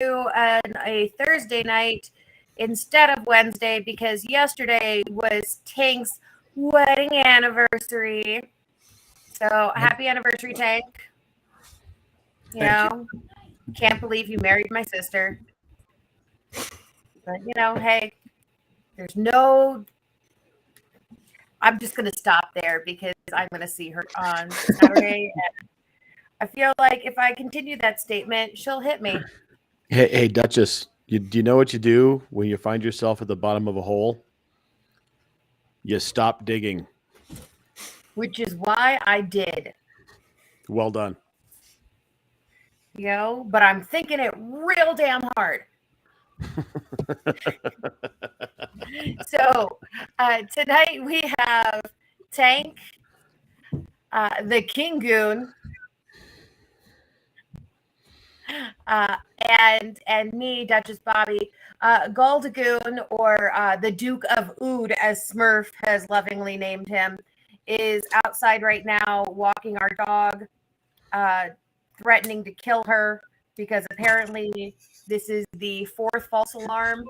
a Thursday night instead of Wednesday because yesterday was Tank's wedding anniversary. So happy anniversary, Tank. Can't believe you married my sister. But hey, there's no. I'm just gonna stop there because I'm gonna see her on Saturday, and I feel like if I continue that statement, she'll hit me. Hey, Duchess, do you know what you do when you find yourself at the bottom of a hole? You stop digging. Which is why I did. Well done. But I'm thinking it real damn hard. So tonight we have Tank, the King Goon, and me, Duchess Bobby. Goldagoon, or the Duke of Ood, as Smurf has lovingly named him, is outside right now walking our dog, threatening to kill her because apparently this is the fourth false alarm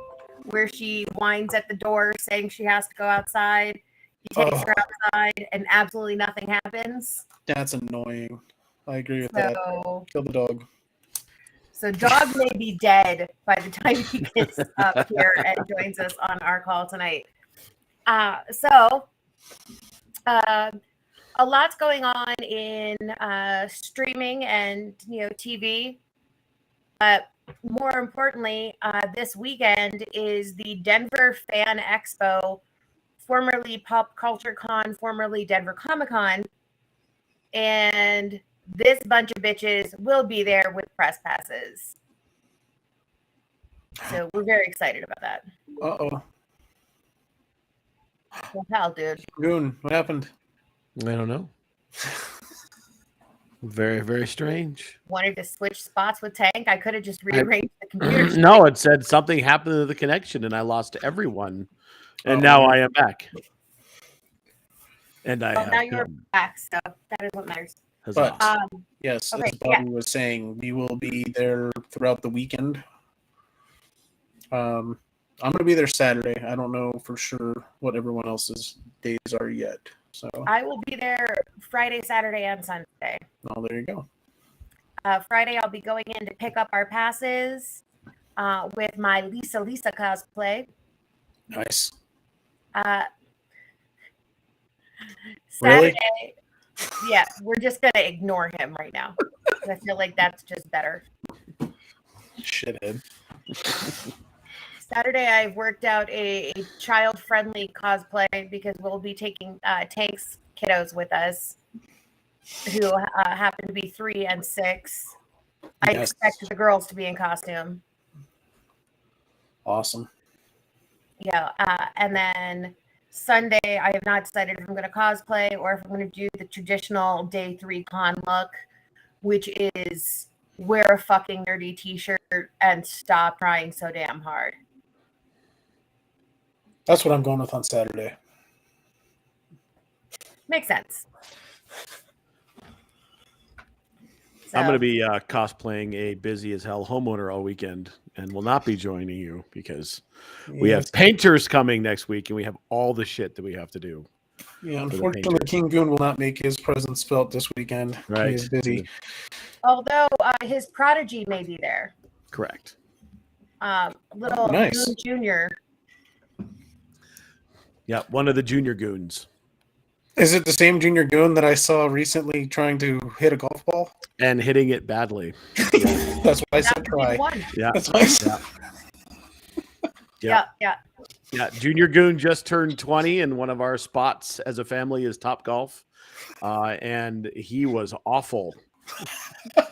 where she whines at the door saying she has to go outside. He takes her outside and absolutely nothing happens. That's annoying. I agree with that. Kill the dog. So dog may be dead by the time he gets up here and joins us on our call tonight. A lot's going on in streaming and TV. But more importantly, this weekend is the Denver Fan Expo, formerly Pop Culture Con, formerly Denver Comic Con. And this bunch of bitches will be there with press passes. So we're very excited about that. Uh-oh. Well, hell, dude. Goon, what happened? I don't know. Very, very strange. Wanted to switch spots with Tank. I could have just rearranged the computer. No, it said something happened to the connection and I lost everyone. And now I am back. And now you're back, so that is what matters. But yes, as Bobby was saying, we will be there throughout the weekend. I'm going to be there Saturday. I don't know for sure what everyone else's days are yet. So I will be there Friday, Saturday, and Sunday. Oh, there you go. Friday, I'll be going in to pick up our passes with my Lisa cosplay. Nice. Saturday, yeah, we're just going to ignore him right now. I feel like that's just better. Shithead. Saturday, I've worked out a child-friendly cosplay because we'll be taking Tank's kiddos with us, who happen to be 3 and 6. I expect the girls to be in costume. Awesome. Yeah, and then Sunday, I have not decided if I'm going to cosplay or if I'm going to do the traditional day 3 con look, which is wear a fucking nerdy t-shirt and stop trying so damn hard. That's what I'm going with on Saturday. Makes sense. I'm going to be cosplaying a busy as hell homeowner all weekend and will not be joining you because we have painters coming next week and we have all the shit that we have to do. Yeah, unfortunately, King Goon will not make his presence felt this weekend. Right. He is busy. Although his prodigy may be there. Correct. Little nice. Goon Junior. Yeah, one of the junior goons. Is it the same junior goon that I saw recently trying to hit a golf ball? And hitting it badly. That's why I said try. Yeah. That's why I said. Yeah. Yeah, Junior Goon just turned 20, and one of our spots as a family is Top Golf. And he was awful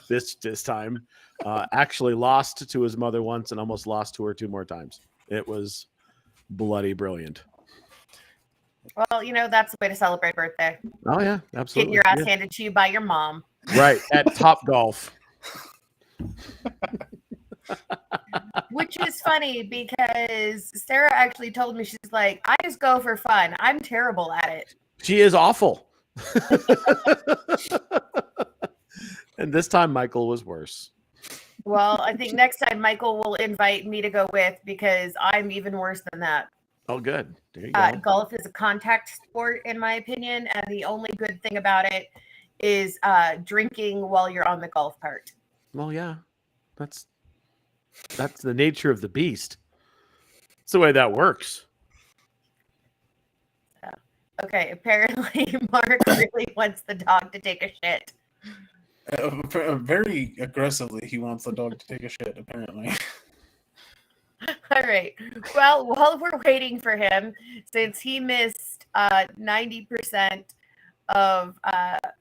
this time. Actually lost to his mother once and almost lost to her 2 more times. It was bloody brilliant. Well, that's the way to celebrate birthday. Oh, yeah, absolutely. Getting your ass handed to you by your mom. Right, at Top Golf. Which is funny because Sarah actually told me, she's like, I just go for fun. I'm terrible at it. She is awful. And this time Michael was worse. Well, I think next time Michael will invite me to go with because I'm even worse than that. Oh, good. There you go. Golf is a contact sport, in my opinion, and the only good thing about it is drinking while you're on the golf cart. Well, yeah, that's the nature of the beast. It's the way that works. Okay, apparently Mark really wants the dog to take a shit. Very aggressively, he wants the dog to take a shit, apparently. All right. Well, while we're waiting for him, since he missed 90% of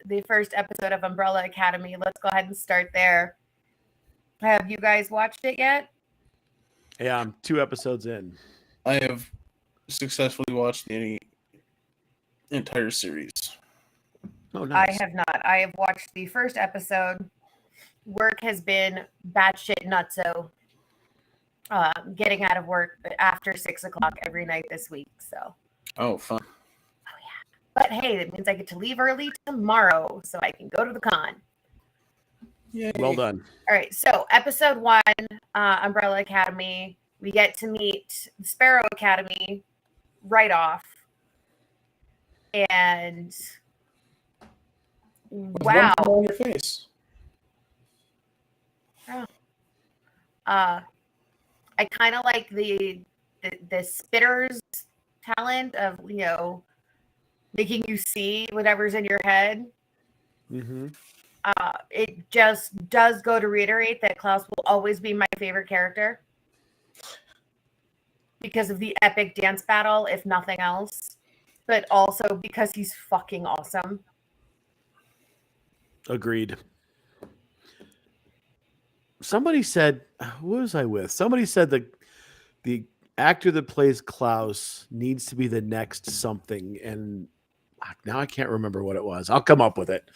the first episode of Umbrella Academy, let's go ahead and start there. Have you guys watched it yet? Yeah, I'm 2 episodes in. I have successfully watched the entire series. Oh, nice. I have not. I have watched the first episode. Work has been batshit nutso. Getting out of work after 6 o'clock every night this week. So. Oh, fun. Oh yeah. But hey, it means I get to leave early tomorrow, so I can go to the con. Yay. Well done. All right. So episode 1, Umbrella Academy. We get to meet the Sparrow Academy right off, and With wow. one smile on your face. I kind of like the spitter's talent of, making you see whatever's in your head. Mm-hmm. It just does go to reiterate that Klaus will always be my favorite character because of the epic dance battle, if nothing else, but also because he's fucking awesome. Agreed. Somebody said, who was I with? Somebody said that the actor that plays Klaus needs to be the next something, and now I can't remember what it was. I'll come up with it.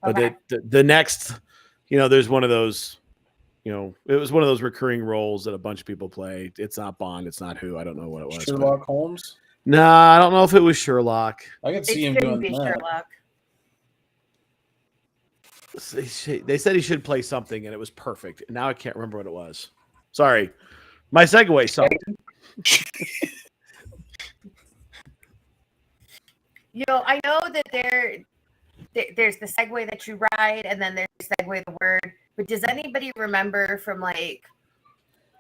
But Okay. the next, there's one of those, it was one of those recurring roles that a bunch of people play. It's not Bond. It's not who. I don't know what it was. Sherlock Holmes? Nah, I don't know if it was Sherlock. I could see It him shouldn't doing be that. Sherlock. They said he should play something, and it was perfect. And now I can't remember what it was. Sorry. My segue song. I know that there's the segue that you ride, and then there's segue the word. But does anybody remember from like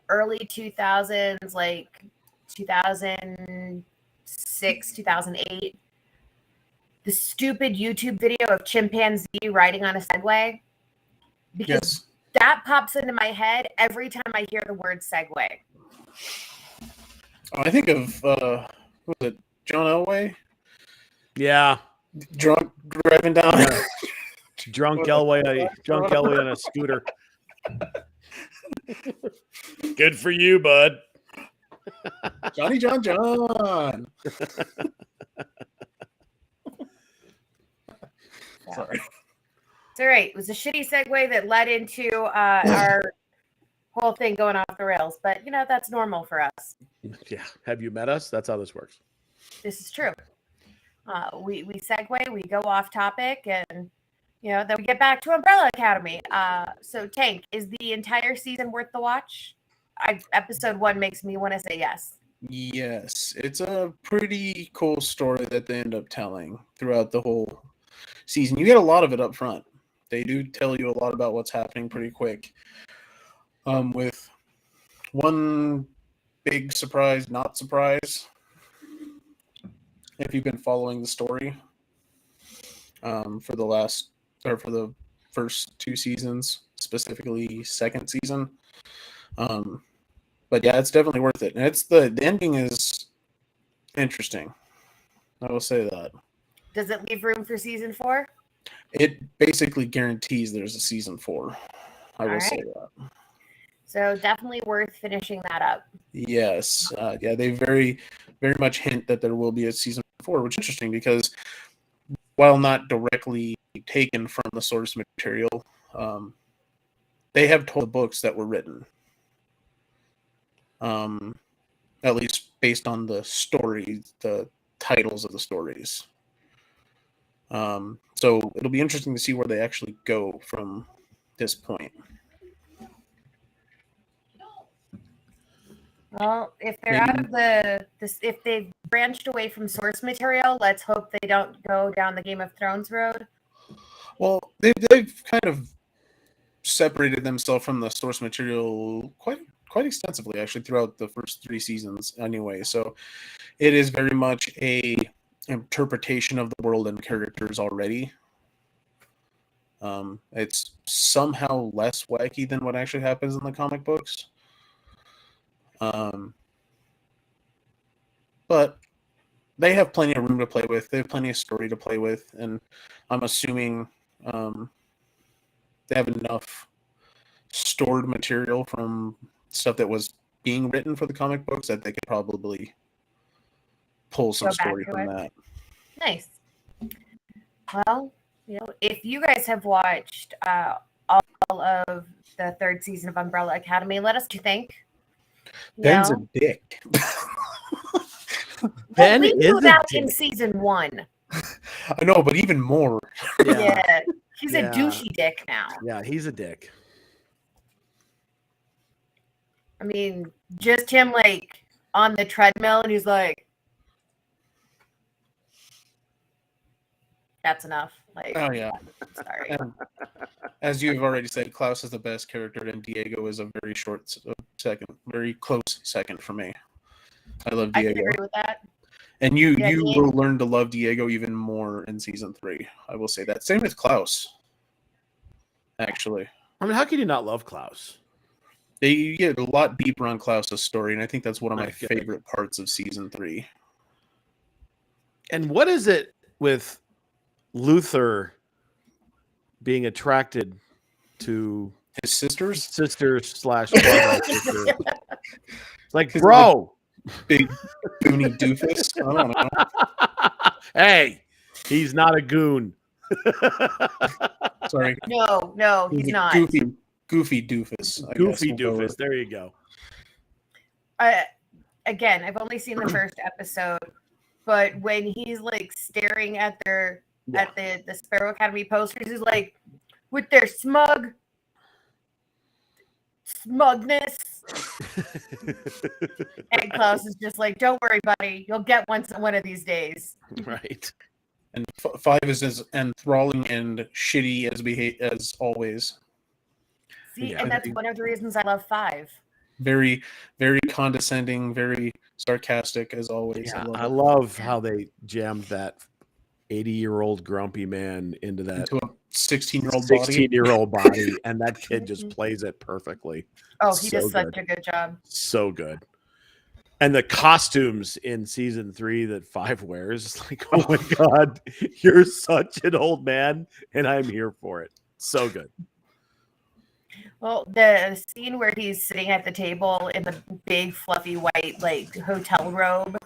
early 2000s, like 2006, 2008, the stupid YouTube video of chimpanzee riding on a Segway? Because Yes. that pops into my head every time I hear the word Segway. I think of, what was it, John Elway? Yeah. Drunk driving down. Yeah. Drunk Elway on a scooter. Good for you, bud. Johnny John John. Sorry. It's all right. It was a shitty segue that led into our whole thing going off the rails. But, that's normal for us. Yeah. Have you met us? That's how this works. This is true. We segue, we go off topic, and, then we get back to Umbrella Academy. So, Tank, is the entire season worth the watch? Episode 1 makes me want to say yes. Yes. It's a pretty cool story that they end up telling throughout the whole season. You get a lot of it up front. They do tell you a lot about what's happening pretty quick. With one big surprise, not surprise, if you've been following the story for the first 2 seasons, specifically second season. But yeah, it's definitely worth it. And the ending is interesting. I will say that. Does it leave room for season 4? It basically guarantees there's a season 4. I will say that. So definitely worth finishing that up. Yes. Yeah, they very, very much hint that there will be a season 4, which is interesting because while not directly taken from the source material, they have told the books that were written. At least based on the story, the titles of the stories. So it'll be interesting to see where they actually go from this point. Well, if they're out of if they've branched away from source material, let's hope they don't go down the Game of Thrones road. Well, they've kind of separated themselves from the source material quite extensively, actually, throughout the first 3 seasons. Anyway, so it is very much a interpretation of the world and characters already. It's somehow less wacky than what actually happens in the comic books. But they have plenty of room to play with. They have plenty of story to play with, and I'm assuming they have enough stored material from stuff that was being written for the comic books that they could probably pull some Go back story to from it. that. Nice. Well, if you guys have watched all of the 3rd season of Umbrella Academy, let us know what you think. Ben's a dick. Ben we knew is a that dick. in season 1. I know, but even more. Yeah. He's Yeah. a douchey dick now. Yeah, he's a dick. I mean, just him like on the treadmill and he's like, that's enough. Like, Oh yeah. sorry. And as you've already said, Klaus is the best character, and Diego is a very short second, very close second for me. I love I can Diego, agree with that. and you Yeah, will learn to love Diego even more in season 3. I will say that. Same with Klaus. Actually, I mean, how can you not love Klaus? they get a lot deeper on Klaus's story, and I think that's one of my I get it. favorite parts of season 3. And what is it with Luther being attracted to His sisters, sister/brother sister? It's like, 'Cause bro, big boony doofus. I don't know. hey, he's not a goon. Sorry, No, he's not. Goofy doofus. I Goofy guess we'll go doofus. with. There you go. Again, I've only seen the first episode, but when he's like staring at the Sparrow Academy posters, he's like, with their smugness. And Klaus is just like, don't worry, buddy. You'll get one of these days. Right. And 5 is as enthralling and shitty as always. See, Yeah. and that's one of the reasons I love 5. Very, very condescending, very sarcastic as always. Yeah, I I love love how they jammed that 80-year-old grumpy man into it. that Into a 16-year-old body. 16-year-old body, and that kid just plays it perfecly. Oh, he So does such good. a good job. So good. And the costumes in season 3 that 5 wears, it's like, oh my God, you're such an old man, and I'm here for it. So good. Well, the scene where he's sitting at the table in the big fluffy white like hotel robe,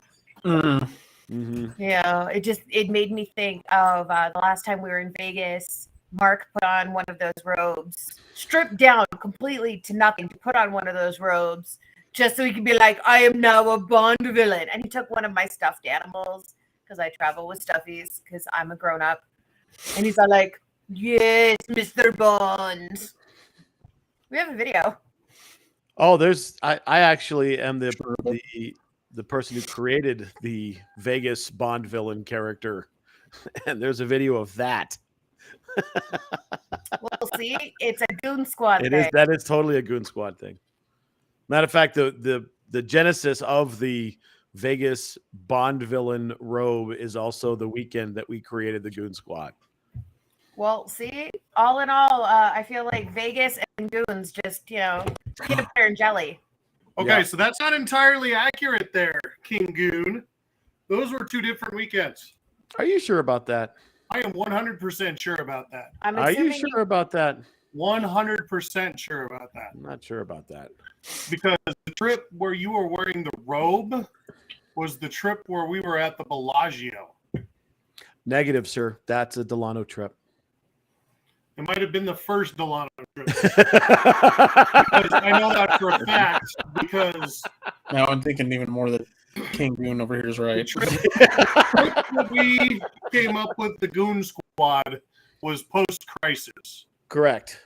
Mm-hmm. it made me think of the last time we were in Vegas. Mark put on one of those robes, stripped down completely to nothing to put on one of those robes, just so he could be like, I am now a Bond villain. And he took one of my stuffed animals because I travel with stuffies because I'm a grown up. And he's all like, yes, Mr. Bond. We have a video. Oh, I actually am the person who created the Vegas Bond villain character, and there's a video of that. We'll see. It's a Goon Squad It thing. is that is totally a Goon Squad thing. Matter of fact, the genesis of the Vegas Bond villain robe is also the weekend that we created the Goon Squad. Well, see, all in all, I feel like Vegas and Goons just, peanut butter and jelly. Okay, Yeah. so that's not entirely accurate there, King Goon. Those were 2 different weekends. Are you sure about that? I am 100% sure about that. I'm Are you assuming sure about that? 100% sure about that. I'm not sure about that. Because the trip where you were wearing the robe was the trip where we were at the Bellagio. Negative, sir. That's a Delano trip. It might have been the first Delano trip. Because I know that for a fact because Now I'm thinking even more that King Goon over here is the right. trip that we came up with the Goon Squad was post-crisis. Correct.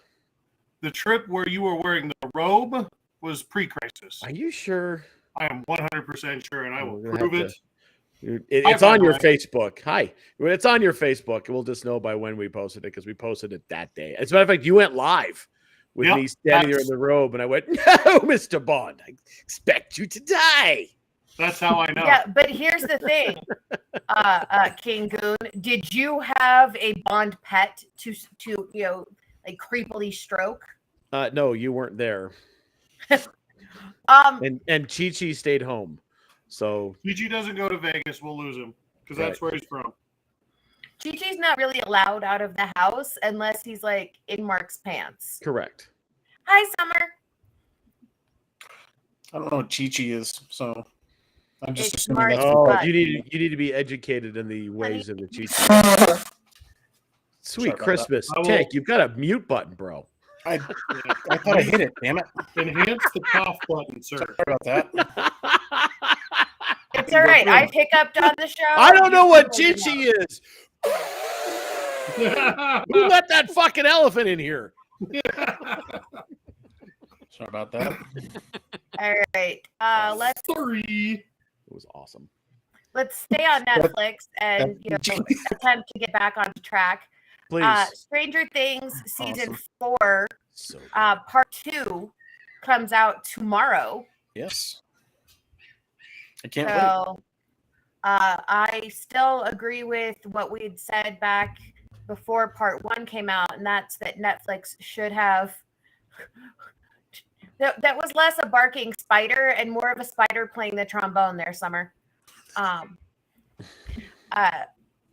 The trip where you were wearing the robe was pre-crisis. Are you sure? I am 100% sure, and I will We're gonna prove have it. It's Hi, on your bye. Facebook. Hi. When it's on your Facebook, we'll just know by when we posted it because we posted it that day. As a matter of fact, you went live with Yep, me standing there in that's- the robe, and I went, "No, Mr. Bond, I expect you to die." That's how I know. Yeah, but here's the thing, King Goon. Did you have a Bond pet to like creepily stroke? No, you weren't there, Um, and Chi Chi stayed home. So Gigi doesn't go to Vegas, we'll lose him because that's Right. where he's from. Chi-Chi's not really allowed out of the house unless he's like in Mark's pants. correct. Hi, Summer. I don't know what Chi Chi is, so I'm just It's assuming that's Mark's Oh, butt. you need to be educated in the ways of the Chi Chi. Sweet Sorry about Christmas, I will- Tank. You've got a mute button, bro. I thought I hit it. Damn it! Enhance the cough button, sir. Sorry about that. It's all right. I hiccuped on the show. I don't know You what can Chi hold it Chi out. is. Who let that fucking elephant in here? Sorry about that. All right. Let's Sorry. It was awesome. stay on Netflix and That's- attempt to get back on track. Please. Stranger Things season Awesome. 4, So good. part 2 comes out tomorrow. Yes. I can't wait. So I still agree with what we'd said back before part 1 came out, and that's that Netflix should have that was less a barking spider and more of a spider playing the trombone there, Summer.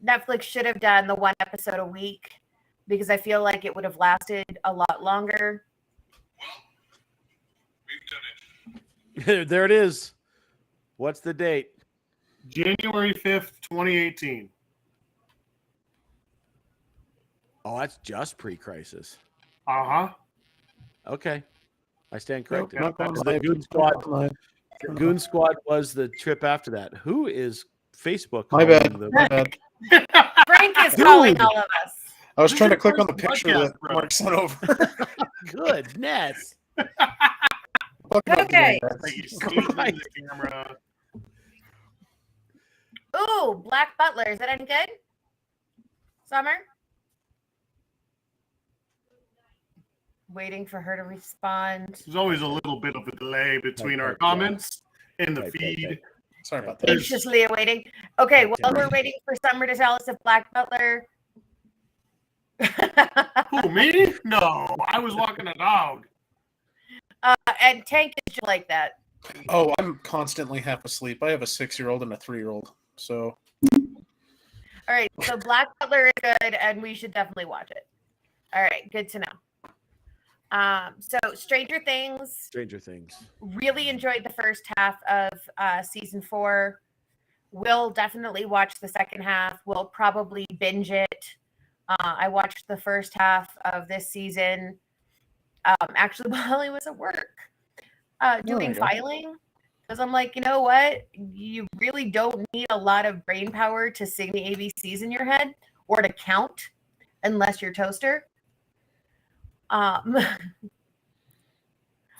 Netflix should have done the 1 episode a week because I feel like it would have lasted a lot longer. There it is. What's the date? January 5th, 2018. Oh, that's just pre-crisis. Uh-huh. Okay. I stand corrected. Not going The live. Goon Squad. Goon Squad was the trip after that. Who is Facebook? My calling bad. the- My bad. Frank is calling Dude. all of us. I was This trying to is click on the first picture podcast, that bro. Mark sent over. Goodness. Okay. Like he's sneezing Right. in the camera. Ooh, Black Butler. Is that any good? Summer? Waiting for her to respond. There's always a little bit of a delay between our Right. comments and the Right. feed. Sorry about that. Anxiously awaiting. Okay, Right. while we're waiting for Summer to tell us if Black Butler. Who, me? No, I was walking a dog. And Tank is just like that. Oh, I'm constantly half asleep. I have a 6-year-old and a 3-year-old. So All right, so Black Butler is good, and we should definitely watch it. All right, good to know. So Stranger Things, Stranger Things. really enjoyed the first half of season 4. We'll definitely watch the second half. We'll probably binge it. I watched the first half of this season actually while I was at work doing you go. filing. Because I'm like, you know what? You really don't need a lot of brain power to sing the ABCs in your head or to count unless you're toaster.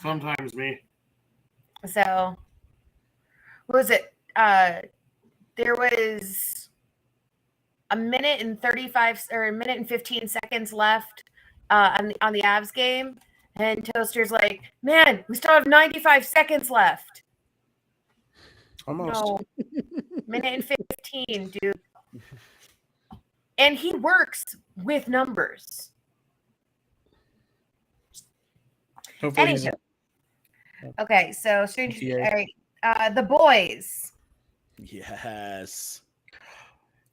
Sometimes me. So what was it? There was a minute and 35 or a minute and 15 seconds left on the Avs game, and Toaster's like, "Man, we still have 95 seconds left." almost. No, minute and 15, dude. And he works with numbers. Hopefully he's Anywho. Okay, so Stranger GTA. All right, The Boys. Yes.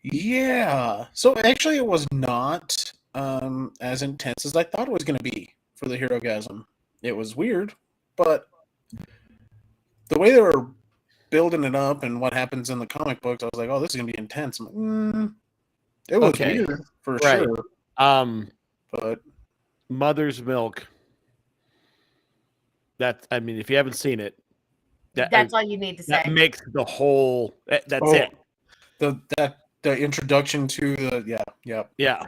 Yeah. So actually it was not as intense as I thought it was going to be for the Herogasm. It was weird, but the way they were building it up and what happens in the comic books, I was like, oh, this is going to be intense. I'm like, it was Okay. weird for Right. sure, but Mother's Milk. That, I mean, if you haven't seen it, That's all you need to say. that makes the whole. That's Oh. it. the introduction to the Yeah.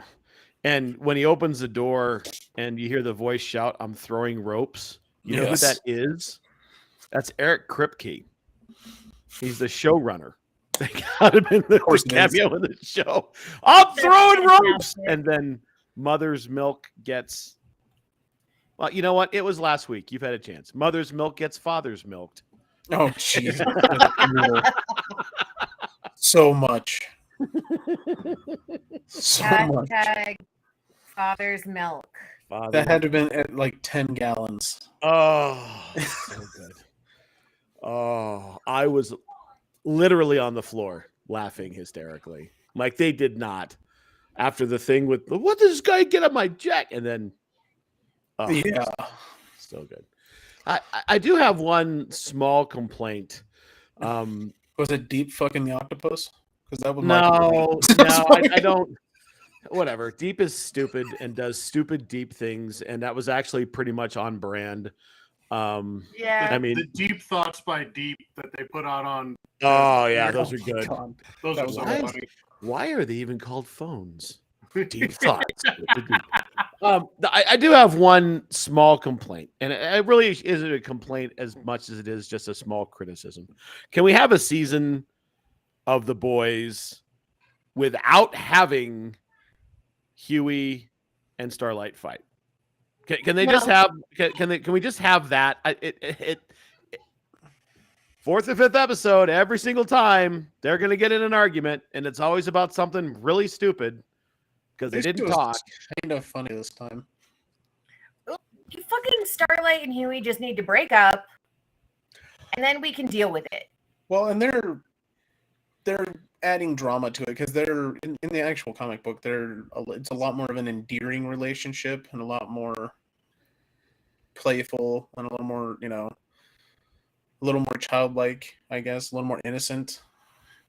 And when he opens the door and you hear the voice shout, "I'm throwing ropes." You know who Yes. that is? That's Eric Kripke. He's the showrunner. They got him in the course he is. cameo in the show. I'm throwing ropes, and then Mother's Milk gets. Well, you know what? It was last week. You've had a chance. Mother's Milk gets Father's milked. Oh, jeez. So much. So much. Hashtag father's milk. That had to have been at like 10 gallons. Oh, so good. Oh, I was literally on the floor laughing hysterically. Like they did not. After the thing with, what does this guy get on my jack? And then, oh, Yeah. so good. I do have one small complaint. Was it deep fucking the octopus? Because that was No, I don't. Whatever. Deep is stupid and does stupid deep things, and that was actually pretty much on brand. Yeah. I mean, the Deep Thoughts by Deep that they put out on. oh yeah, those are good. Those That are was so nice. funny. Why are they even called phones? Deep thoughts. I do have one small complaint, and it really isn't a complaint as much as it is just a small criticism. Can we have a season of The Boys without having Huey and Starlight fight? Can they just have? Can we just have that? Fourth or fifth episode, every single time they're going to get in an argument, and it's always about something really stupid because they didn't talk. Kind of funny this time. Fucking Starlight and Huey just need to break up, and then we can deal with it. Well, and they're adding drama to it because they're in the actual comic book. It's a lot more of an endearing relationship and a lot more playful and a little more, a little more childlike, I guess, a little more innocent.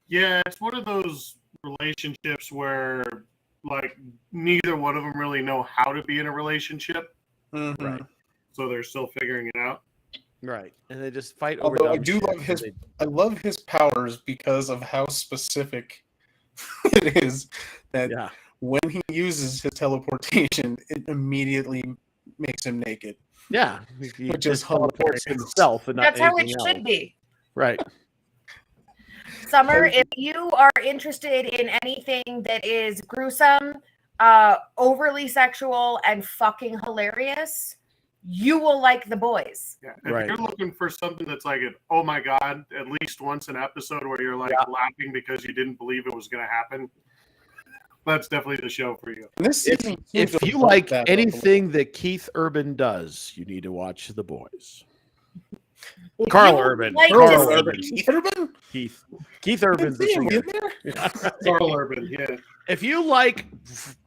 Yeah, it's one of those relationships where like neither one of them really know how to be in a relationship. Mm-hmm. Right. So they're still figuring it out. Right. And they just fight over Although I dumb do shit. love his powers because of how specific it is that Yeah. when he uses his teleportation, it immediately makes him naked. Yeah. He Which is just teleports hilarious. himself and not That's how it anything should else. be. Right. Summer, if you are interested in anything that is gruesome, overly sexual, and fucking hilarious, you will like The Boys. Yeah. If Right. you're looking for something that's like, oh my God, at least once an episode where you're like laughing because you didn't believe it was going to happen, that's definitely the show for you. And this season seems If to you have like that up a little. anything that Keith Urban does, you need to watch The Boys. If Carl you Urban. like Carl to see- Urban. Keith Urban? Keith Urban's the Damn, singer. in there? Carl Urban, yeah. If you like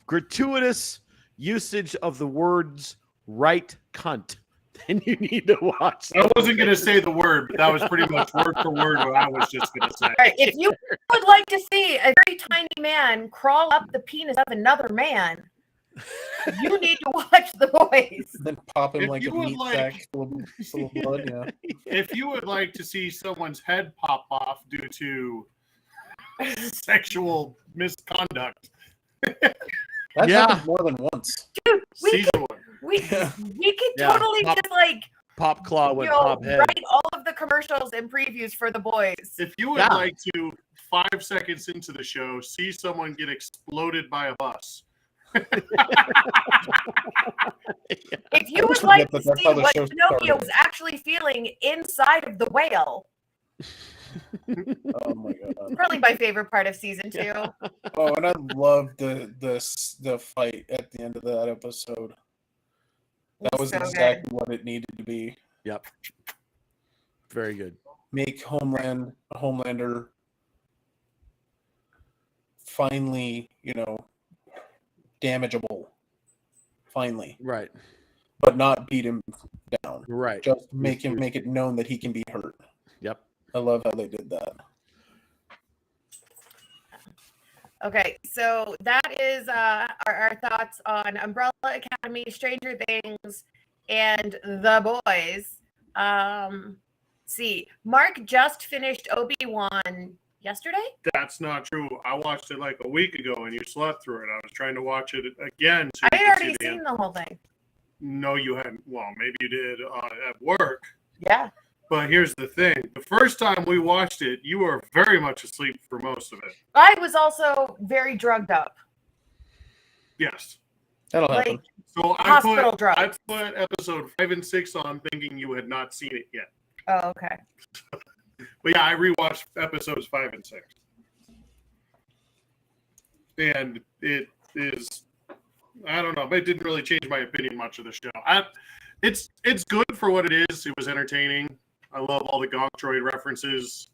gratuitous usage of the words right cunt, then you need to watch. I wasn't going to say the word, but that was pretty much word for word what I was just going to say. All right, if you would like to see a very tiny man crawl up the penis of another man, you need to watch The Boys. Then pop him If like you a would meat like- sack full of blood, yeah. If you would like to see someone's head pop off due to sexual misconduct, That Yeah. happens more than once. Dude, we season could, one. we could Yeah, totally pop- just like Pop claw with pop head. write all of the commercials and previews for The Boys. If you would Yeah. like to, 5 seconds into the show, see someone get exploded by a bus. If you I would forget like to that that's see how the what show Pinocchio started. was actually feeling inside of the whale, Oh my god. probably my favorite part of season 2. Oh, and I love the fight at the end of that episode. That was So good. exactly what it needed to be. Yep. Very good. Make Homelander finally, damageable. Finally. Right. But not beat him down. Right. Just make it known that he can be hurt. Yep. I love how they did that. Okay, so that is our thoughts on Umbrella Academy, Stranger Things, and The Boys. See, Mark just finished Obi-Wan yesterday. That's not true. I watched it like a week ago and you slept through it. I was trying to watch it again. So I you had could already see the seen end. the whole thing. No, you hadn't. Well, maybe you did at work. Yeah. But here's the thing: the first time we watched it, you were very much asleep for most of it. I was also very drugged up. Yes. That'll happen. Like, So hospital I drugs. put episode 5 and 6 on, thinking you had not seen it yet. Oh, okay. But yeah, I rewatched episodes 5 and 6, and it is, I don't know, but it didn't really change my opinion much of the show. It's good for what it is. It was entertaining. I love all the Gonk Droid references.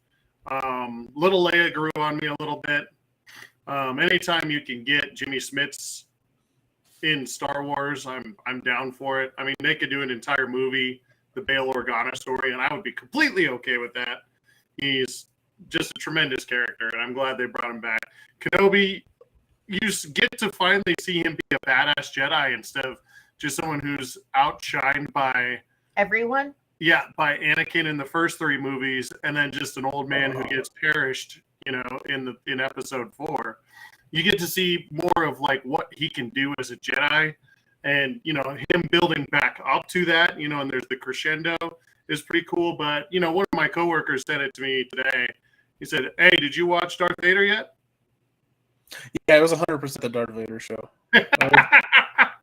Little Leia grew on me a little bit. Anytime you can get Jimmy Smits in Star Wars, I'm down for it. I mean, they could do an entire movie, the Bail Organa story, and I would be completely okay with that. He's just a tremendous character, and I'm glad they brought him back. Kenobi, you get to finally see him be a badass Jedi instead of just someone who's outshined by Everyone? by Anakin in the first 3 movies, and then just an old man who gets perished, in episode 4. You get to see more of like what he can do as a Jedi, and him building back up to that. And there's the crescendo is pretty cool. But one of my coworkers said it to me today. He said, "Hey, did you watch Darth Vader yet?" Yeah, it was 100% the Darth Vader show. It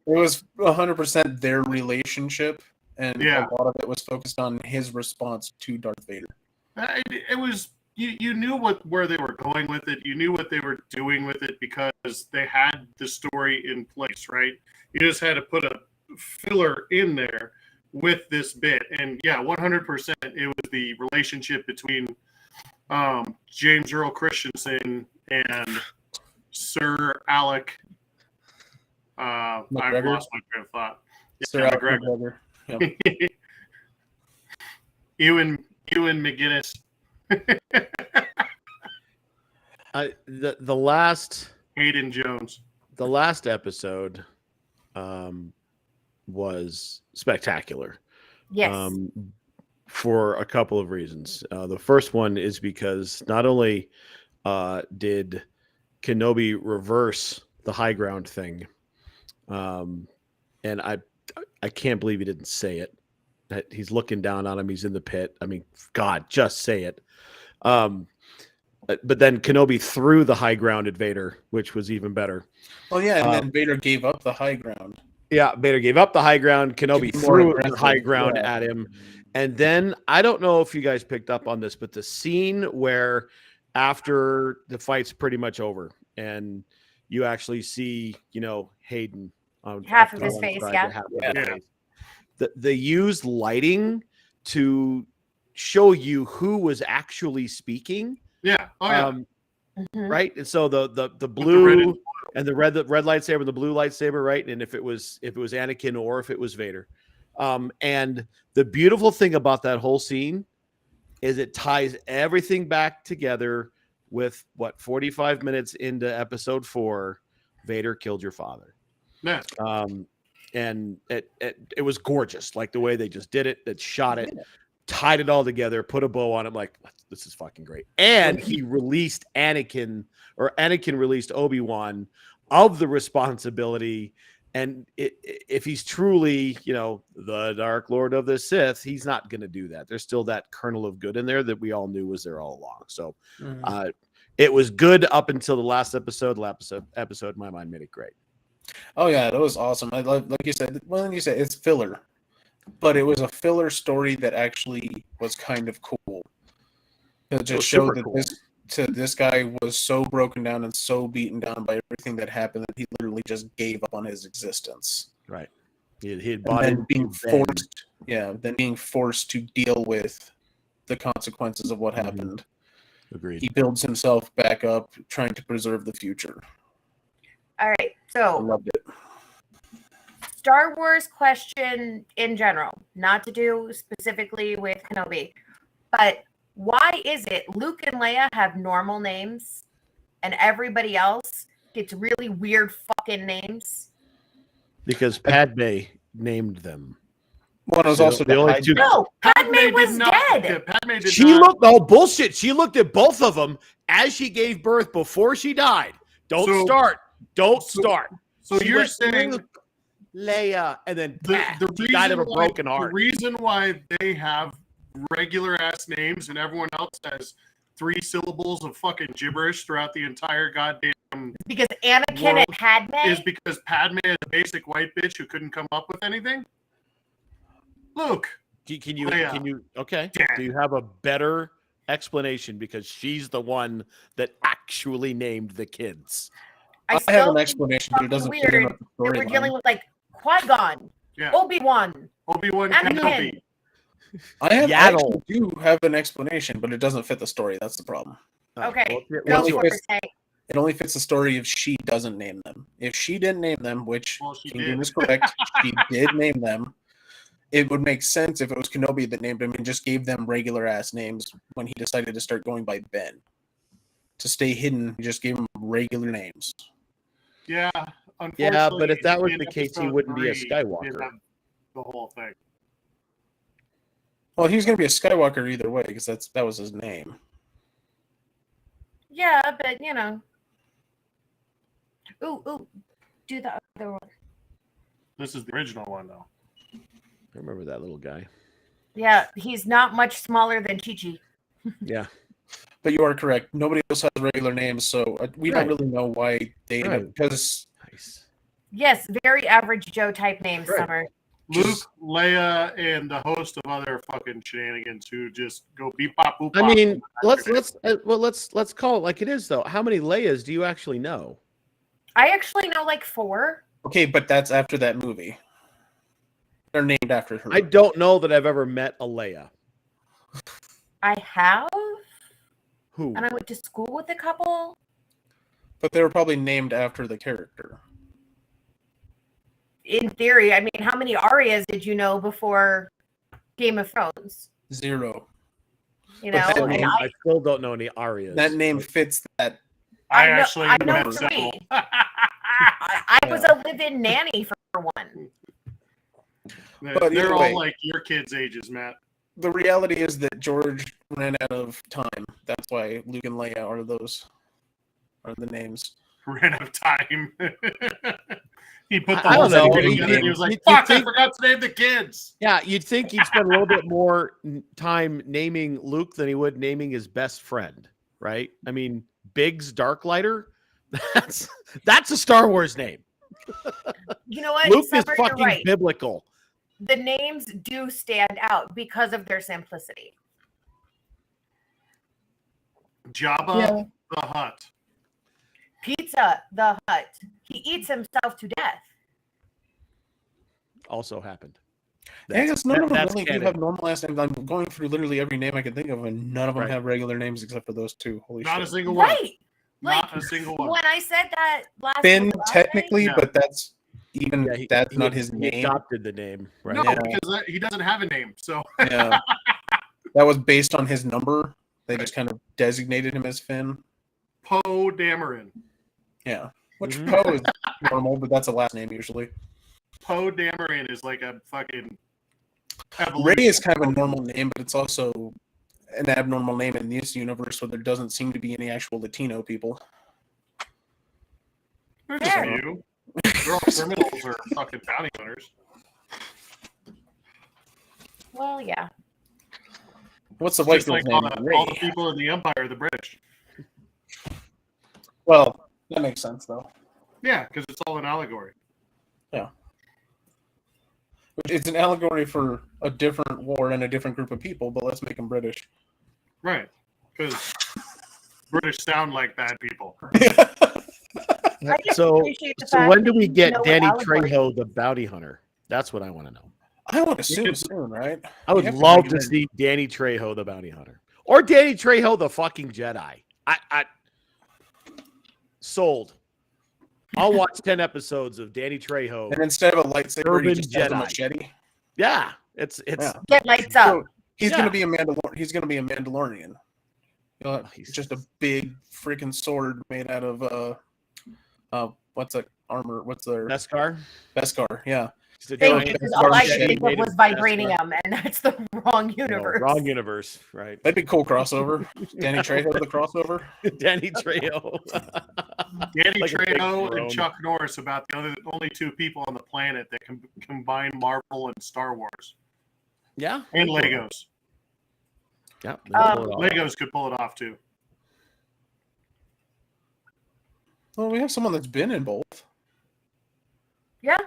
was 100% their relationship, and a lot of it was focused on his response to Darth Vader. It was you knew where they were going with it. You knew what they were doing with it because they had the story in place, right? You just had to put a filler in there with this bit, and 100%, it was the relationship between James Earl Christensen and Sir Alec. I've lost my train of thought. Sir Alec McGregor. Yep. Ewan McGinnis. The last Hayden Jones. The last episode was spectacular. Yes. For a couple of reasons. The first one is because not only did Kenobi reverse the high ground thing, and I can't believe he didn't say it. That he's looking down on him. He's in the pit. I mean, God, just say it. But then Kenobi threw the high ground at Vader, which was even better. Oh yeah, and then Vader gave up the high ground. Yeah, Vader gave up the high ground. Kenobi threw the high ground at him. And then, I don't know if you guys picked up on this, but the scene where after the fight's pretty much over and you actually see, Hayden. Half of his face, yeah. They used lighting to show you who was actually speaking. Yeah. Oh, yeah. Right. And so the blue and the red lightsaber, the blue lightsaber, right? And if it was Anakin or if it was Vader. And the beautiful thing about that whole scene is it ties everything back together with 45 minutes into episode 4, Vader killed your father. Yeah. And it was gorgeous, like the way they just did it, that shot it, tied it all together, put a bow on it. Like, this is fucking great. And he released Anakin released Obi-Wan of the responsibility. And if he's truly, the Dark Lord of the Sith, he's not going to do that. There's still that kernel of good in there that we all knew was there all along. So it was good up until the last episode. Episode in my mind made it great. Oh yeah, that was awesome. Like you said, it's filler, but it was a filler story that actually was kind of cool. It just showed that this guy was so broken down and so beaten down by everything that happened that he literally just gave up on his existence. Right. He had bought then being forced to deal with the consequences of what happened. Agreed. He builds himself back up, trying to preserve the future. All right. I So, loved it. Star Wars question in general, not to do specifically with Kenobi, but why is it Luke and Leia have normal names and everybody else gets really weird fucking names? Because Padme named them. Well, it was also the only two. No, Padme was dead. Padme did She looked bullshit. She looked at both of them as she gave birth before she died. Don't start. So She you're went, saying Leia, and then the she died of a broken The heart. reason why they have regular ass names and everyone else has 3 syllables of fucking gibberish throughout the entire goddamn Because Anakin world and Padme. is because Padme is a basic white bitch who couldn't come up with anything? Luke. Can you okay? Yeah. Do you have a better explanation because she's the one that actually named the kids? I have still an explanation, but it doesn't fit in weird with the that we're storyline. dealing with like Qui-Gon, Yeah. Obi-Wan. Obi-Wan Anakin. Kenobi. I Yaddle. actually do have an explanation, but it doesn't fit the story. That's the problem. Okay, Well, go what's for yours? it, Hank. It only fits the story if she doesn't name them. If she didn't name them, which Well, she King did. Goon is correct, she did name them. It would make sense if it was Kenobi that named them and just gave them regular ass names when he decided to start going by Ben. To stay hidden, he just gave them regular names. Yeah, unfortunately. Yeah, but if that was in the case, he episode wouldn't be a 3, Skywalker. didn't have the whole thing. Well, he was going to be a Skywalker either way because that was his name. Yeah, but you know. Ooh, do the other one. This is the original one, though. I remember that little guy. Yeah, he's not much smaller than Chi-Chi. Yeah. But you are correct. Nobody else has regular names, so we Right. don't really know why they Right. because Nice. Yes, very average Joe type names, Right. Summer. Luke, Leia, and the host of other fucking shenanigans who just go beep bop boop. I bop. mean, let's call it like it is though. How many Leias do you actually know? I actually know like 4. okay, but that's after that movie. They're named after her. I don't know that I've ever met a Leia. I have, Who? and I went to school with a couple. But they were probably named after the character. In theory, I mean, how many Arias did you know before Game of Thrones? 0. You But know, that and name- I still don't know any Arias. That name fits that. I know- actually I do know have 3. several. I was a live-in nanny for one. But They're either all way. like your kids' ages, Matt. The reality is that George ran out of time. That's why Luke and Leia are the names. Ran out of time. He put the I whole don't know. thing together and he was like, You fuck, I think- forgot to name the kids. Yeah, you'd think he'd spend a little bit more time naming Luke than he would naming his best friend, right? I mean, Biggs Darklighter, that's a Star Wars name. You know what? Luke is Summer, you're fucking right. biblical. The names do stand out because of their simplicity. Jabba the Hutt. Pizza the Hut. He eats himself to death. Also happened. Yeah, I guess none of them that's really do canon. have normal last names. I'm going through literally every name I can think of, and none of them Right. have regular names except for those 2. Holy Not a shit. single one. Right. Not Like, a single one. when I said that last Finn, week, technically, Yeah. but that's even Yeah, that's he- not his he name. adopted the name, right? No, Yeah. because he doesn't have a name. So Yeah. That was based on his number. They just kind of designated him as Finn. Poe Dameron. Yeah. Which Mhm. Poe is normal, but that's a last name usually. Poe Dameron is like a fucking Ray evolution. is kind of a normal name, but it's also an abnormal name in this universe where there doesn't seem to be any actual Latino people. There's Fair. a few. They're all criminals or fucking bounty hunters. Well, yeah. What's the white Just girl's like all name? the, all the Ray. people in the Empire are the British. Well, that makes sense though. Yeah, because it's all an allegory. It's an allegory for a different war and a different group of people, but let's make them British. Right. Because British sound like bad people. I just So, appreciate the so fact when do that we you get know what Danny allegory- Trejo, the bounty hunter? That's what I want to know. I want to assume soon, right? I would You have love bring to him in. see Danny Trejo, the bounty hunter, or Danny Trejo, the fucking Jedi. I sold. I'll watch 10 episodes of Danny Trejo. And instead of a lightsaber, he Urban just has a Jedi. machete. Yeah, it's Yeah. Get lights up. So he's Yeah. gonna be a He's gonna be a Mandalorian. He's Just a big freaking sword made out of what's that armor? What's their Beskar. Beskar? Yeah. He's a Thank giant you, because Beskar all I machete could think of made was of Beskar. vibranium, and that's the wrong No, universe. wrong universe, right? That'd be a cool crossover. Danny Trejo the crossover. Danny Trejo. Danny Like a big Trejo throne. and Chuck Norris about the only 2 people on the planet that can combine Marvel and Star Wars Yeah. and Legos. Yeah, they pull it off. Legos could pull it off too. Well, we have someone that's been in both. Yeah,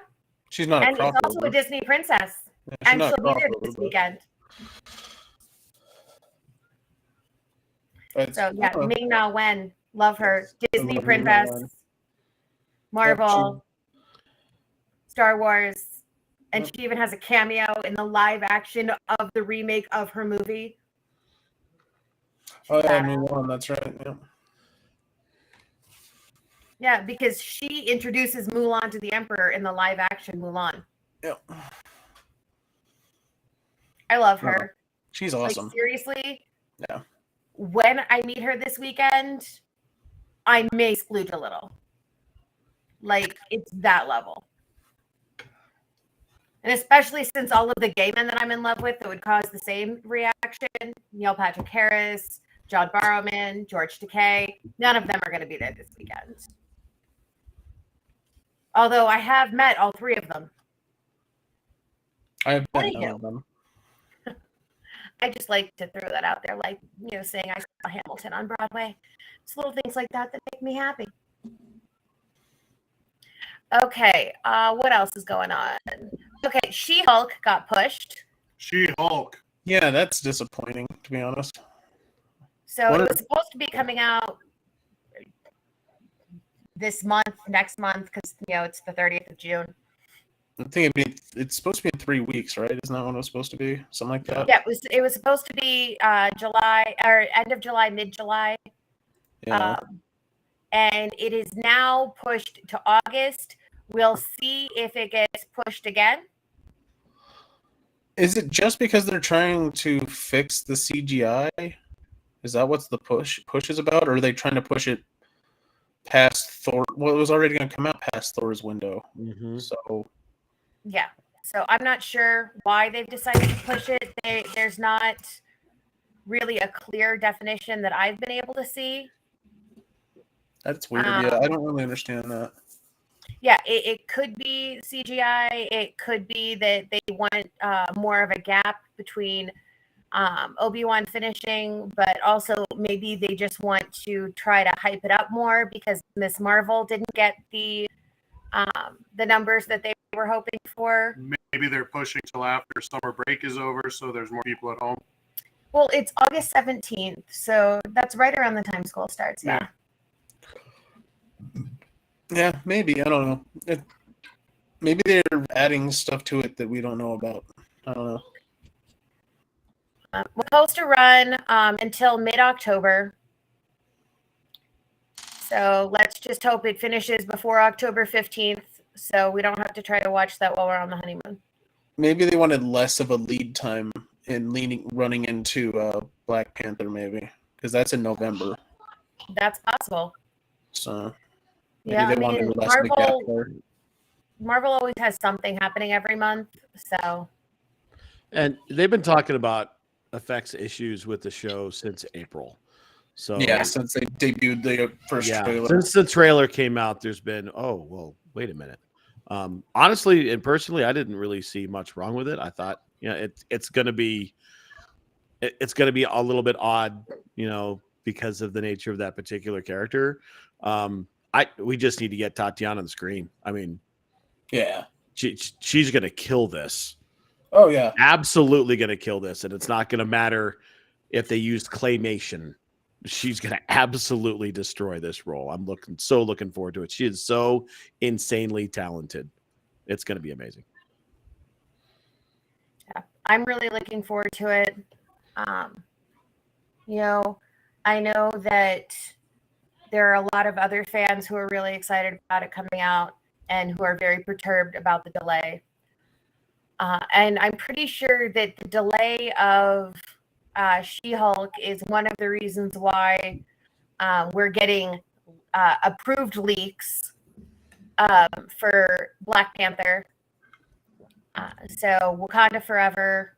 She's not and a it's also a crossover. Disney princess, Yeah, she's and not a she'll be there crossover, this but weekend. it's- So yeah, Ming Na Wen, love her. Yes, I Disney love Ming-Na princess, Wen. Marvel, Star Wars, and Yep. she even has a cameo in the live action of the remake of her movie. Oh yeah, Badass. Mulan, that's right. Yeah. Yeah, because she introduces Mulan to the Emperor in the live action Mulan. Yep. I love Yeah. her. She's Like awesome. seriously, Yeah. when I meet her this weekend, I may splooge a little. Like it's that level. And especially since all of the gay men that I'm in love with that would cause the same reaction, Neil Patrick Harris, John Barrowman, George Takei, none of them are going to be there this weekend. Although I have met all three of them. I have been Anywho. none of them. I just like to throw that out there, like, saying I saw Hamilton on Broadway. It's little things like that that make me happy. Okay, what else is going on? Okay, She-Hulk got pushed. She-Hulk. Yeah, that's disappointing, to be honest. So What it are- was supposed to be coming out this month, next month, because, it's the 30th of June. I think it's supposed to be in 3 weeks, right? Isn't that when it was supposed to be? Something like that? Yeah, it was supposed to be July, or end of July, mid-July. Yeah. And it is now pushed to August. We'll see if it gets pushed again. Is it just because they're trying to fix the CGI? Is that what's the push is about? Or are they trying to push it past Thor? Well, it was already going to come out past Thor's window. Mhm. So, Yeah. So I'm not sure why they've decided to push it. There's not really a clear definition that I've been able to see. that's weird. Yeah, I don't really understand that. Yeah, it could be CGI. It could be that they want more of a gap between Obi-Wan finishing, but also maybe they just want to try to hype it up more because Miss Marvel didn't get the numbers that they were hoping for. Maybe they're pushing till after summer break is over, so there's more people at home. Well, it's August 17th, so that's right around the time school starts. Yeah. Yeah, maybe. I don't know. Maybe they're adding stuff to it that we don't know about. I don't know. We're supposed to run until mid-October. So let's just hope it finishes before October 15th so we don't have to try to watch that while we're on the honeymoon. Maybe they wanted less of a lead time in running into Black Panther, maybe. Because that's in November. That's possible. So maybe Yeah, they wanted less of a gap there. Marvel always has something happening every month. So, And they've been talking about effects issues with the show since April. So Yeah, since they debuted the first trailer. since the trailer came out, there's been wait a minute. Honestly and personally, I didn't really see much wrong with it. I thought, it's gonna be a little bit odd, because of the nature of that particular character. We just need to get Tatiana on the screen. I mean, Yeah. she's gonna kill this. Oh, yeah. Absolutely gonna kill this, and it's not gonna matter if they used claymation. She's gonna absolutely destroy this role. I'm looking forward to it. She is so insanely talented. It's gonna be amazing. yeah, I'm really looking forward to it. I know that there are a lot of other fans who are really excited about it coming out and who are very perturbed about the delay. And I'm pretty sure that the delay of She-Hulk is one of the reasons why we're getting approved leaks for Black Panther. So Wakanda Forever,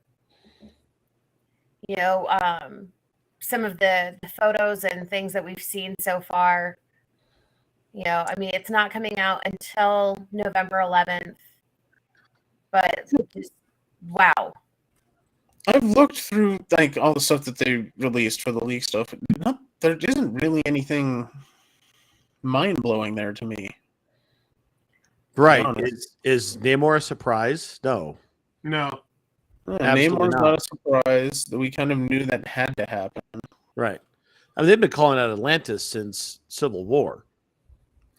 some of the photos and things that we've seen so far, it's not coming out until November 11th, but just wow. I've looked through like all the stuff that they released for the leak stuff. There isn't really anything mind blowing there to me. Right. Honest. Is Namor a surprise? No. No. Absolutely Namor's not. not a surprise. That we kind of knew that had to happen. Right. I mean, they've been calling out Atlantis since Civil War.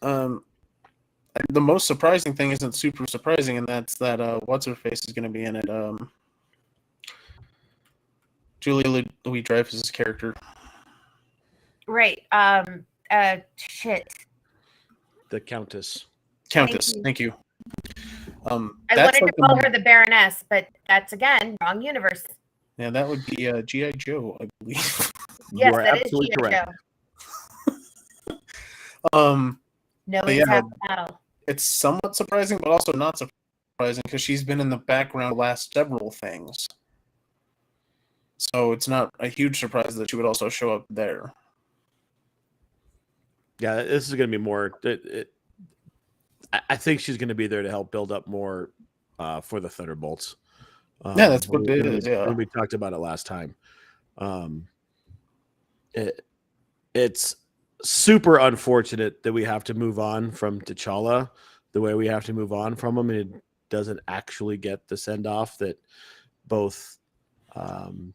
The most surprising thing isn't super surprising, and that's that what's her face is going to be in it. Julia Louis-Dreyfus's character. Right. Shit. The Countess. Countess. Thank you. I That's wanted like to call her the Baroness, but that's again wrong universe. Yeah, that would be G.I. Joe, I believe. Yes, You are that is absolutely G.I. correct. Joe. No, but it's yeah, half the battle. it's somewhat surprising, but also not surprising because she's been in the background the last several things. So it's not a huge surprise that she would also show up there. Yeah, this is going to be more. I think she's going to be there to help build up more for the Thunderbolts. Yeah, that's what it is. Yeah, we talked about it last time. It's super unfortunate that we have to move on from T'Challa the way we have to move on from him, and it doesn't actually get the send off that both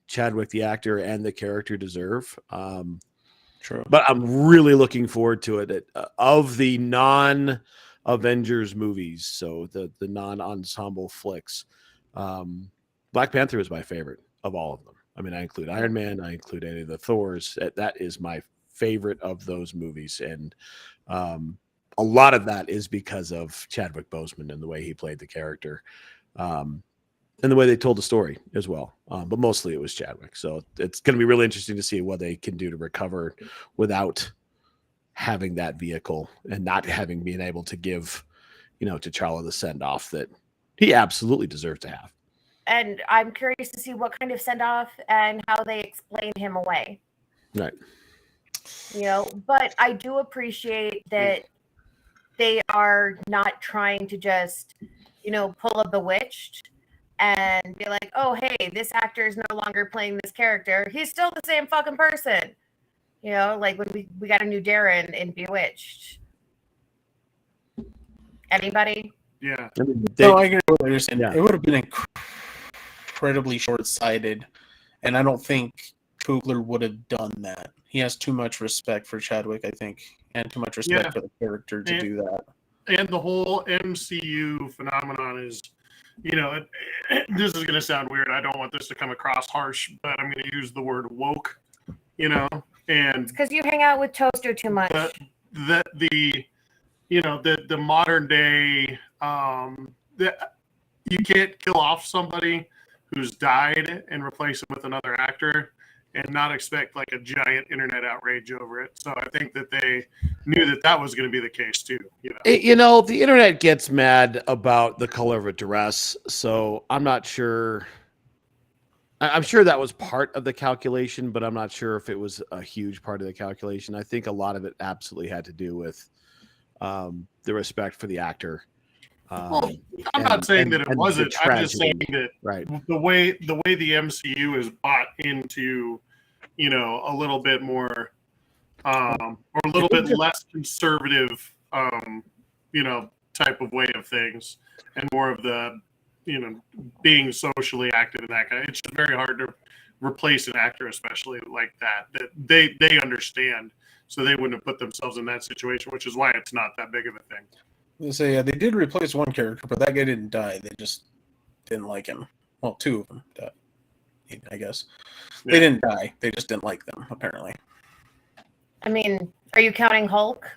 Chadwick, the actor, and the character deserve. true. But I'm really looking forward to it. Of the non-Avengers movies, so the non-ensemble flicks, Black Panther is my favorite of all of them. I mean, I include Iron Man, I include any of the Thors. That is my favorite of those movies, and a lot of that is because of Chadwick Boseman and the way he played the character, and the way they told the story as well. But mostly it was Chadwick. So it's going to be really interesting to see what they can do to recover without having that vehicle and not having been able to give, T'Challa the send off that he absolutely deserves to have. And I'm curious to see what kind of send off and how they explain him away. Right. But I do appreciate that they are not trying to just, pull a Bewitched and be like, oh, hey, this actor is no longer playing this character. He's still the same fucking person. Like when we got a new Darren in Bewitched. Anybody? Yeah. I agree with what you're saying. Yeah. It would have been incredibly short-sighted, and I don't think Coogler would have done that. He has too much respect for Chadwick, I think, and too much respect for the character to do that. And the whole MCU phenomenon is, this is going to sound weird. I don't want this to come across harsh, but I'm going to use the word woke, and it's because you hang out with Toaster too much. The modern day, you can't kill off somebody who's died and replace him with another actor and not expect like a giant internet outrage over it. So I think that they knew that was going to be the case too. The internet gets mad about the color of a dress, so I'm not sure. I'm sure that was part of the calculation, but I'm not sure if it was a huge part of the calculation. I think a lot of it absolutely had to do with the respect for the actor. I'm not saying that it wasn't. I'm just saying that right. the way the MCU is bought into, a little bit more, or a little bit less conservative, type of way of things, and more of the, being socially active in that kind. It's just very hard to replace an actor, especially like that they understand. So they wouldn't have put themselves in that situation, which is why it's not that big of a thing. So yeah, they did replace one character, but that guy didn't die. They just didn't like him. Well, two of them died, I guess. Yeah. They didn't die. They just didn't like them, apparently. I mean, are you counting Hulk?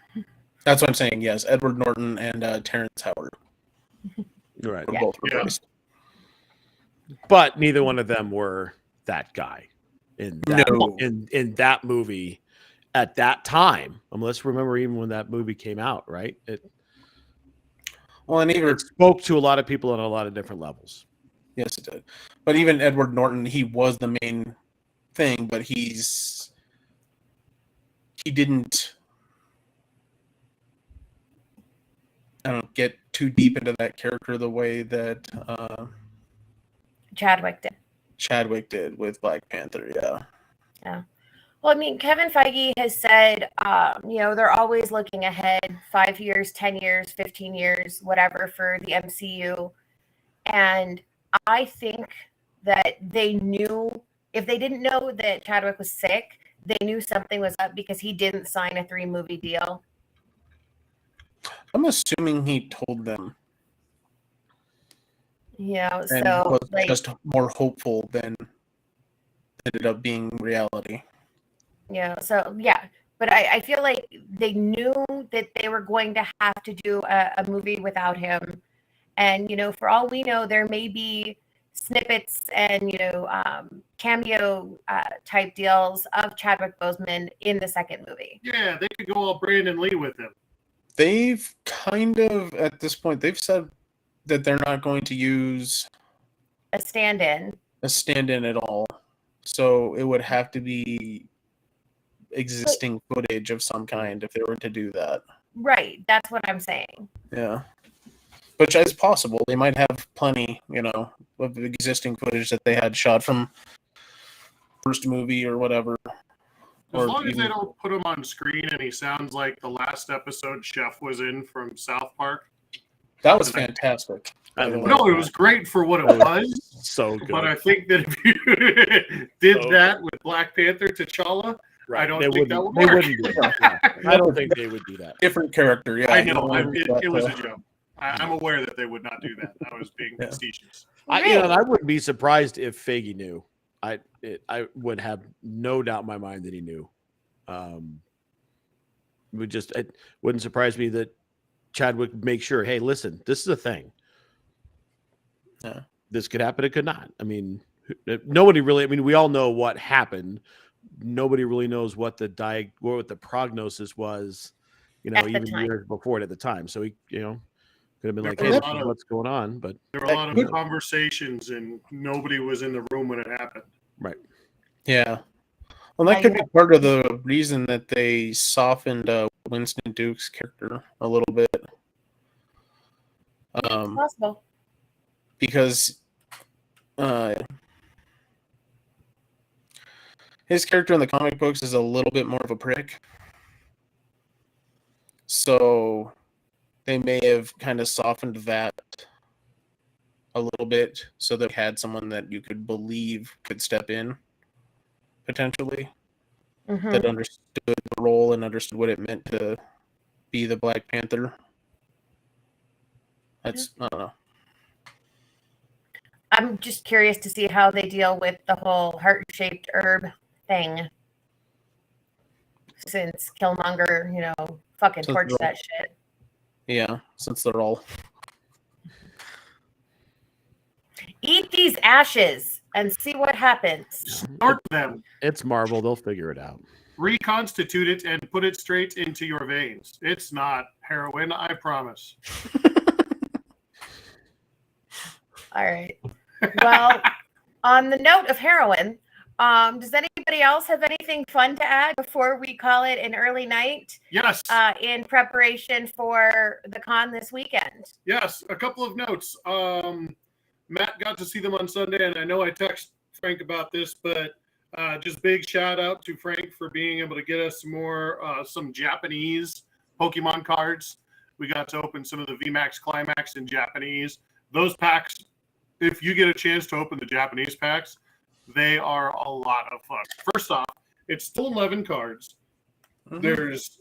That's what I'm saying, yes. Edward Norton and Terrence Howard. Right. Were both replaced. But neither one of them were that guy in that movie at that time. Let's remember even when that movie came out, right? It spoke to a lot of people on a lot of different levels. Yes, it did. But even Edward Norton, he was the main thing, but he didn't get too deep into that character the way that Chadwick did. Chadwick did with Black Panther. Yeah. Well, I mean, Kevin Feige has said, they're always looking ahead 5 years, 10 years, 15 years, whatever for the MCU. And I think that they knew, if they didn't know that Chadwick was sick, they knew something was up because he didn't sign a 3-movie deal. I'm assuming he told them and So was like, just more hopeful than ended up being reality. but I feel like they knew that they were going to have to do a movie without him. And, for all we know, there may be snippets and, cameo type deals of Chadwick Boseman in the second movie. Yeah, they could go all Brandon Lee with him. They've kind of, at this point, they've said that they're not going to use A stand-in. at all. So it would have to be existing footage of some kind if they were to do that. Right. That's what I'm saying. Yeah. Which is possible. They might have plenty, of existing footage that they had shot from first movie or whatever. As long as they don't put him on screen and he sounds like the last episode Chef was in from South Park. That was fantastic. No, it was great for what it was. So good. But I think that if you did that with Black Panther T'Challa, Right. I don't They think that wouldn't- would they work. wouldn't do that. I don't think they would do that. Different character, yeah. I know. It was a joke. I'm aware that they would not do that. I was being facetious. I wouldn't be surprised if Feige knew. I would have no doubt in my mind that he knew. It wouldn't surprise me that Chadwick would make sure, hey, listen, this is a thing. Yeah. This could happen. It could not. I mean, nobody really. I mean, we all know what happened. Nobody really knows what the prognosis was. At the even time. years before it at the time. So he, could have been like, There hey, were this a lot is of- what's going on. But There were a lot of conversations, and nobody was in the room when it happened. right. Yeah. Well, that could be part of the reason that they softened Winston Duke's character a little bit. It's possible. Because his character in the comic books is a little bit more of a prick. So they may have kind of softened that a little bit so they had someone that you could believe could step in potentially Mhm. that understood the role and understood what it meant to be the Black Panther. That's, I don't know. I'm just curious to see how they deal with the whole heart-shaped herb thing. Since Killmonger, fucking Since torched they're- that shit. Yeah, since they're all Eat these ashes and see what happens. Snort them, It's Marvel. They'll figure it out. reconstitute it, and put it straight into your veins. It's not heroin, I promise. All right. Well, on the note of heroin, does anybody else have anything fun to add before we call it an early night Yes. in preparation for the con this weekend? Yes, a couple of notes. Matt got to see them on Sunday, and I know I texted Frank about this, but just big shout out to Frank for being able to get us some Japanese Pokemon cards. We got to open some of the VMAX Climax in Japanese. Those packs, if you get a chance to open the Japanese packs, they are a lot of fun. First off, it's still 11 cards. Mhm. There's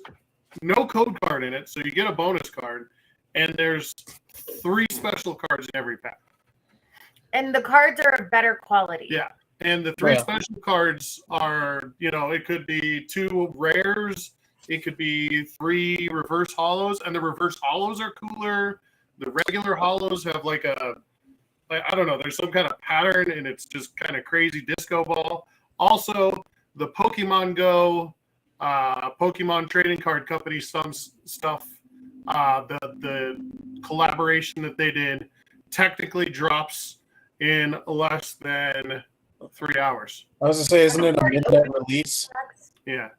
no code card in it, so you get a bonus card, and there's 3 special cards in every pack. And the cards are of better quality. Yeah. And the 3 Yeah. special cards are, it could be 2 rares, it could be 3 reverse hollows, and the reverse hollows are cooler. The regular hollows have I don't know, there's some kind of pattern, and it's just kind of crazy disco ball. Also, the Pokemon Go, Pokemon Trading Card Company, some stuff, the collaboration that they did technically drops in less than 3 hours. I was gonna say, isn't it a midnight release? Yeah.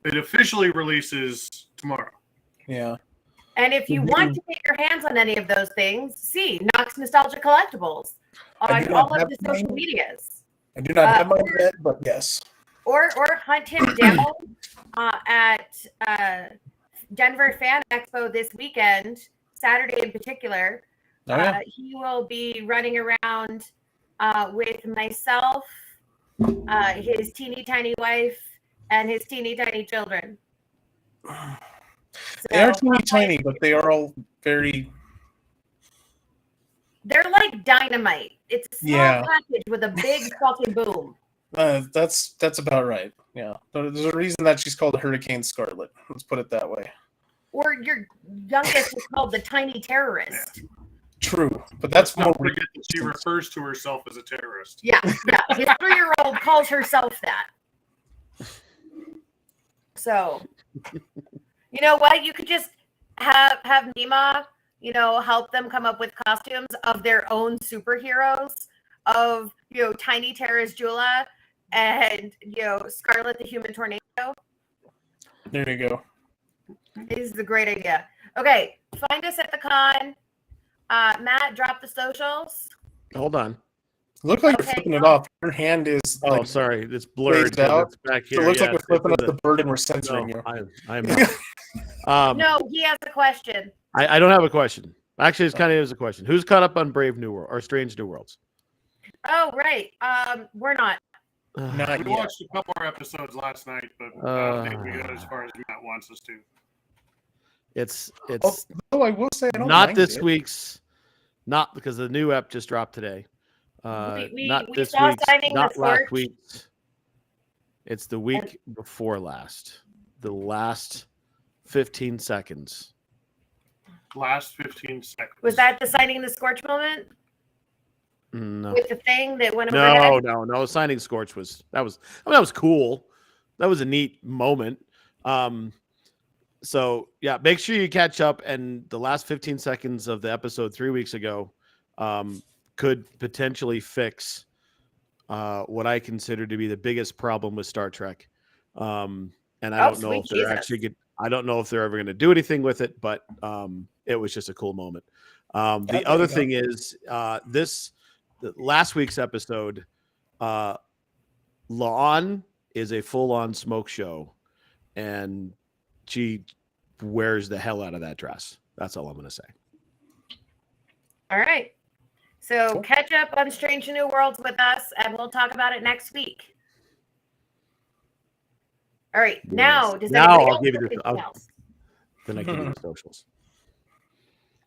It officially releases tomorrow. Yeah. And if you want to get your hands on any of those things, see Knox Nostalgia Collectibles I on do all not of the have social mine. medias. I do not have mine yet, but yes. Or hunt him down at Denver Fan Expo this weekend, Saturday in particular. Oh, yeah. He will be running around with myself, his teeny tiny wife, and his teeny tiny children. They are teeny tiny, but they are all very... They're like dynamite. It's a small package with a big fucking boom. That's about right. Yeah. There's a reason that she's called Hurricane Scarlet. Let's put it that way. Or your youngest is called the Tiny Terrorist. True, but that's Don't more... forget that she refers to herself as a terrorist. Yeah. His 3-year-old calls herself that. So, you know what? You could just have Nima, help them come up with costumes of their own superheroes, of, Tiny Terrorist Jula and, Scarlet the Human Tornado. There you go. This is a great idea. Okay, find us at the con. Matt, drop the socials. Hold on. Look like you're flipping it off. Your hand is Oh, sorry. It's blurred. out. It's back here. It looks like Yeah, we're flipping up the bird and we're censoring you. I'm not. No, he has a question. I don't have a question. Actually, it's kind of is a question. Who's caught up on Brave New World or Strange New Worlds? Oh, right. We're not. Not We yet. watched a couple more episodes last night, but I don't think we got as far as Matt wants us to. It's Oh, I will say I don't not mind this it. week's, not because the new app just dropped today. We Not we this saw week's, signing not the last Scorch. week's. It's the week before last. The last 15 seconds. Last 15 seconds. Was that the signing the Scorch moment No. with the thing that went over? No. Signing Scorch was cool. That was a neat moment. So yeah, make sure you catch up. And the last 15 seconds of the episode 3 weeks ago could potentially fix what I consider to be the biggest problem with Star Trek. And I don't know if they're actually I don't know if they're ever going to do anything with it, but it was just a cool moment. The other thing is last week's episode, La'an is a full-on smoke show, and she wears the hell out of that dress. That's all I'm going to say. All right. So catch up on Strange New Worlds with us, and we'll talk about it next week. All right. Yes. Now, does Now anybody I'll else give have you anything the else? then I give you the socials.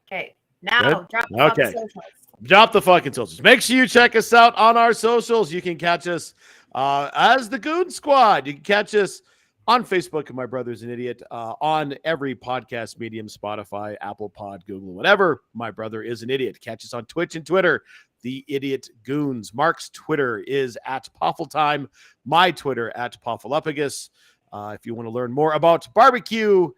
Okay. Now, Good? drop the fucking socials. Drop the fucking socials. Make sure you check us out on our socials. You can catch us as the Goon Squad. You can catch us on Facebook, My Brother's an Idiot, on every podcast medium, Spotify, Apple Pod, Google, whatever. My Brother is an Idiot. Catch us on Twitch and Twitter, The Idiot Goons. Mark's Twitter is at Poffeltime. My Twitter at Poffelupagus. If you want to learn more about barbecue,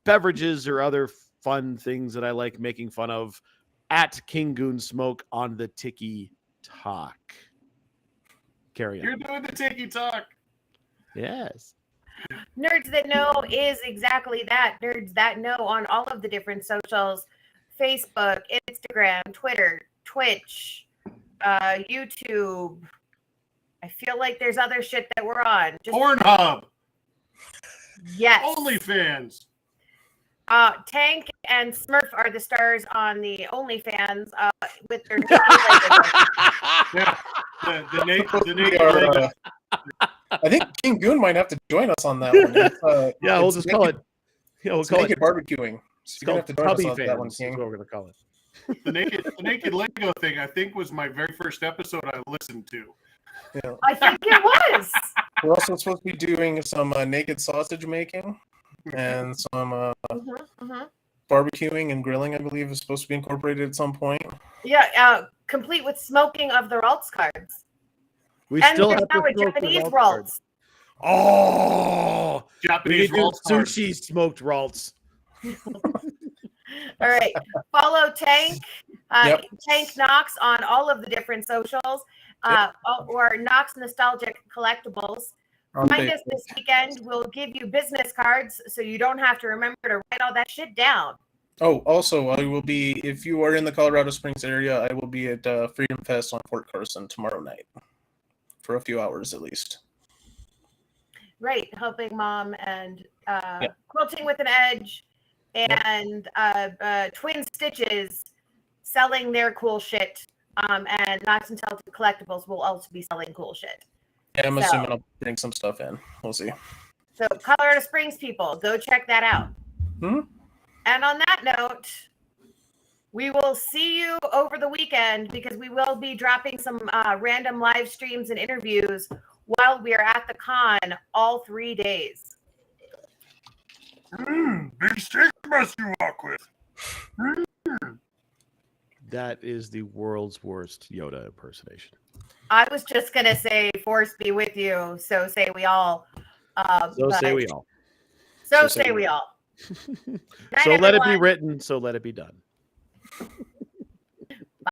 beverages, or other fun things that I like making fun of, at King Goon Smoke on the Tiki Talk. Carry on. You're doing the Tiki Talk. Yes. Nerds That Know is exactly that. Nerds That Know on all of the different socials: Facebook, Instagram, Twitter, Twitch, YouTube. I feel like there's other shit that we're on. Pornhub. Yes. OnlyFans. Tank and Smurf are the stars on the OnlyFans with their Yeah. The naked We are, Lego. I think King Goon might have to join us on that one. Yeah, we'll it's just call it. Yeah, we'll It's call naked it. barbecuing. So you're gonna have to join us Tubby on that one, Fans. King. That's what we're gonna call it. The naked Lego thing, I think, was my very first episode I listened to. Yeah. I think it was. We're also supposed to be doing some naked sausage making and some barbecuing and grilling. I believe is supposed to be incorporated at some point. Yeah, complete with smoking of the Ralts cards. We And still there's have to now a smoke the Japanese Ralts Ralts. cards. Oh, we Japanese need to do Ralts cards. sushi smoked Ralts. All right. Follow Tank. Yep. Tank Knox on all of the different socials. Or Knox Nostalgic Collectibles. On Find Facebook. us this weekend. We'll give you business cards so you don't have to remember to write all that shit down. Oh, also, I will be, if you are in the Colorado Springs area, I will be at Freedom Fest on Fort Carson tomorrow night. for a few hours at least. Right, helping mom and quilting with an edge and twin stitches selling their cool shit. And Knots and Talented Collectibles will also be selling cool shit. Yeah, I'm assuming I'll bring some stuff in. We'll see. So Colorado Springs people, go check that out. Mhm. And on that note, we will see you over the weekend because we will be dropping some random live streams and interviews while we are at the con all 3 days. Big stick must you walk with. That is the world's worst Yoda impersonation. I was just going to say, Force be with you. So say we all. So say we all. So say we all. So let it be written, so let it be done.